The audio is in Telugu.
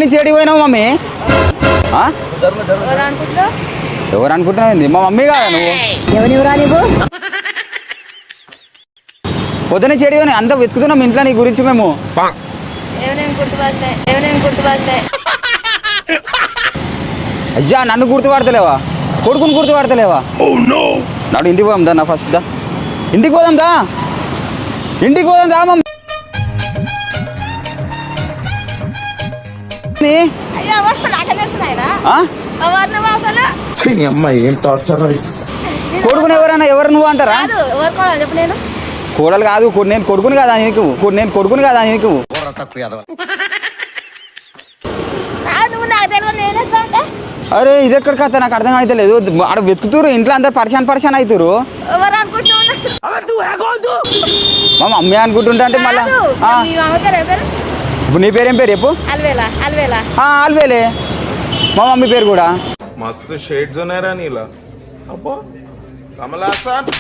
నుంచి ఏడికి పోయినావు మమ్మీ? ఎవరు అనుకుంటున్నావు? మా మమ్మీ కాదా నువ్వు? పొద్దున చెడి పోయినా అంత వెతుకుతున్నాం ఇంట్లో నీ గురించి మేము. అయ్యా నన్ను గుర్తుపడతలేవా? కొడుకుని గుర్తుపడతలేవా? నాడు ఇంటికి పోదాం దా. నా ఫస్ట్ దా ఇంటికి పోదాం దా. ఇంటికి పోదాం దా మమ్మీ. కొడుకుని ఎవరైనా ఎవరు నువ్వు అంటారా? కోడలు కాదు, నేను కొడుకుని కాదా నీకు? నేను కొడుకుని కాదా నీకు? అరే ఇది ఎక్కడ కథ నాకు అర్థం అయితే లేదు. ఆడ వెతుకుతురు ఇంట్లో అందరు పరిశాన్ అవుతురు. మా మమ్మీ అనుకుంటుంటా అంటే మళ్ళా ఇప్పుడు నీ పేరేం పేరు చెప్పు? అల్వేలే మా మమ్మీ పేరు కూడా. మస్తు షేడ్స్ ఉన్నాయరా నీలా. అబ్బో కమలాసన్.